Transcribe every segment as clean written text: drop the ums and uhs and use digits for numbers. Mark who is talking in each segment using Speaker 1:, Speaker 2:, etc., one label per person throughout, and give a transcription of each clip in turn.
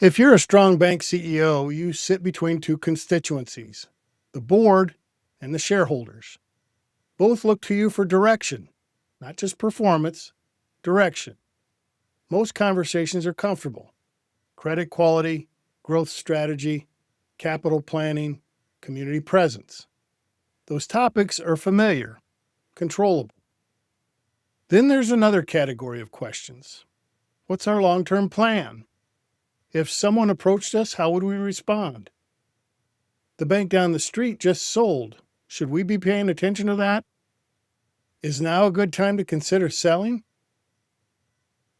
Speaker 1: If you're a strong bank CEO, you sit between two constituencies, the board and the shareholders. Both look to you for direction, not just performance, direction. Most conversations are comfortable: credit quality, growth strategy, capital planning, community presence. Those topics are familiar, controllable. Then there's another category of questions. What's our long term plan? If someone approached us, how would we respond? The bank down the street just sold. Should we be paying attention to that? Is now a good time to consider selling?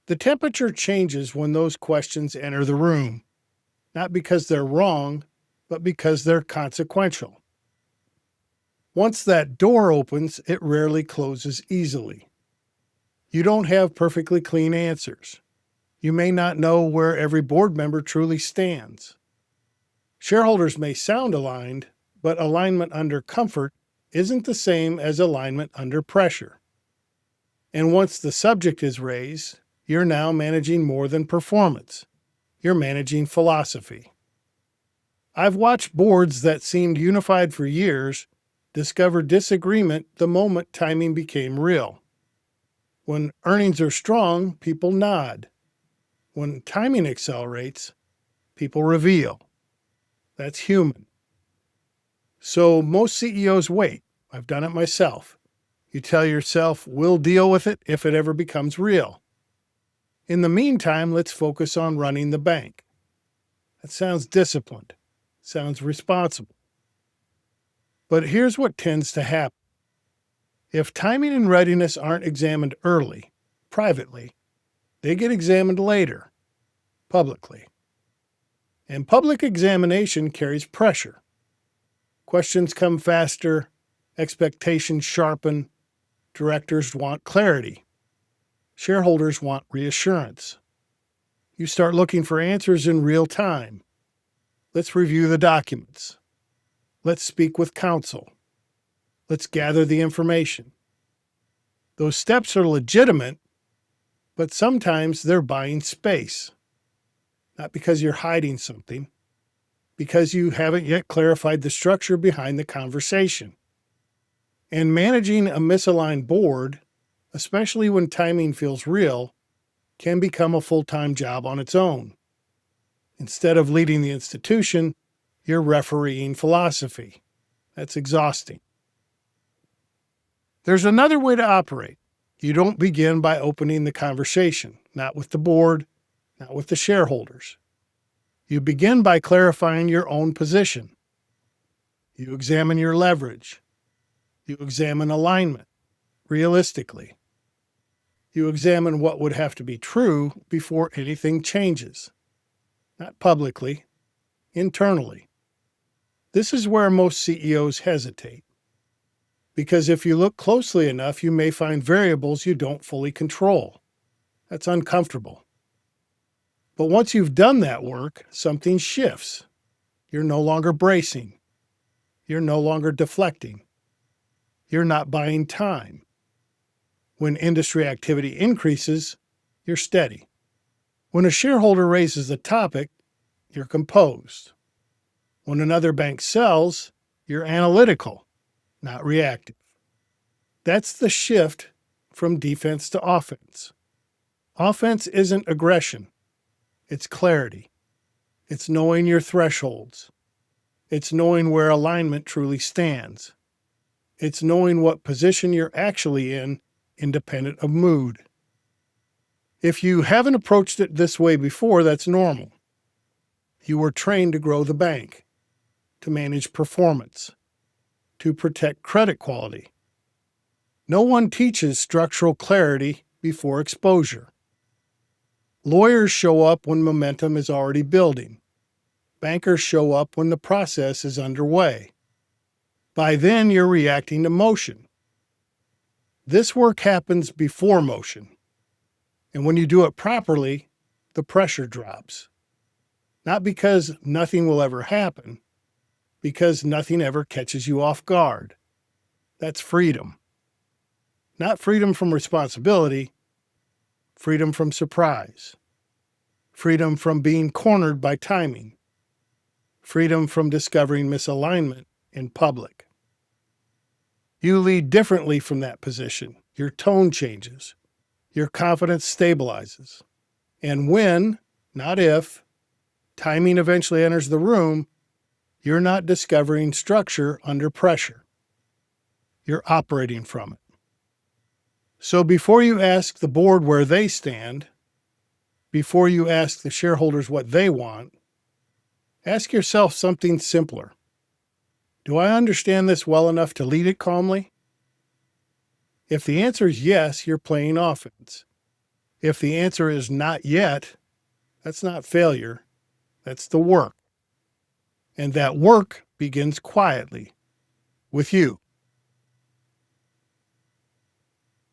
Speaker 1: The temperature changes when those questions enter the room, not because they're wrong, but because they're consequential. Once that door opens, it rarely closes easily. You don't have perfectly clean answers. You may not know where every board member truly stands. Shareholders may sound aligned, but alignment under comfort isn't the same as alignment under pressure. And once the subject is raised, you're now managing more than performance. You're managing philosophy. I've watched boards that seemed unified for years discover disagreement the moment timing became real. When earnings are strong, people nod. When timing accelerates, people reveal. That's human. So most CEOs wait. I've done it myself. You tell yourself, we'll deal with it if it ever becomes real. In the meantime, let's focus on running the bank. That sounds disciplined, sounds responsible. But here's what tends to happen. If timing and readiness aren't examined early, privately, they get examined later, publicly. And public examination carries pressure. Questions come faster, expectations sharpen, directors want clarity, shareholders want reassurance. You start looking for answers in real time. Let's review the documents. Let's speak with counsel. Let's gather the information. Those steps are legitimate, but sometimes they're buying space. Not because you're hiding something, because you haven't yet clarified the structure behind the conversation. And managing a misaligned board, especially when timing feels real, can become a full-time job on its own. Instead of leading the institution, you're refereeing philosophy. That's exhausting. There's another way to operate. You don't begin by opening the conversation, not with the board, not with the shareholders. You begin by clarifying your own position. You examine your leverage. You examine alignment, realistically. You examine what would have to be true before anything changes. Not publicly, internally. This is where most CEOs hesitate. Because if you look closely enough, you may find variables you don't fully control. That's uncomfortable. But once you've done that work, something shifts. You're no longer bracing. You're no longer deflecting. You're not buying time. When industry activity increases, you're steady. When a shareholder raises a topic, you're composed. When another bank sells, you're analytical, not reactive. That's the shift from defense to offense. Offense isn't aggression. It's clarity. It's knowing your thresholds. It's knowing where alignment truly stands. It's knowing what position you're actually in, independent of mood. If you haven't approached it this way before, that's normal. You were trained to grow the bank, to manage performance, to protect credit quality. No one teaches structural clarity before exposure. Lawyers show up when momentum is already building. Bankers show up when the process is underway. By then, you're reacting to motion. This work happens before motion. And when you do it properly, the pressure drops. Not because nothing will ever happen, because nothing ever catches you off guard. That's freedom. Not freedom from responsibility, freedom from surprise. freedom from being cornered by timing, freedom from discovering misalignment in public. You lead differently from that position. Your tone changes. Your confidence stabilizes. And when, not if, timing eventually enters the room, you're not discovering structure under pressure. You're operating from it. So before you ask the board where they stand, before you ask the shareholders what they want, ask yourself something simpler. Do I understand this well enough to lead it calmly? If the answer is yes, you're playing offense. If the answer is not yet, that's not failure, that's the work. And that work begins quietly with you.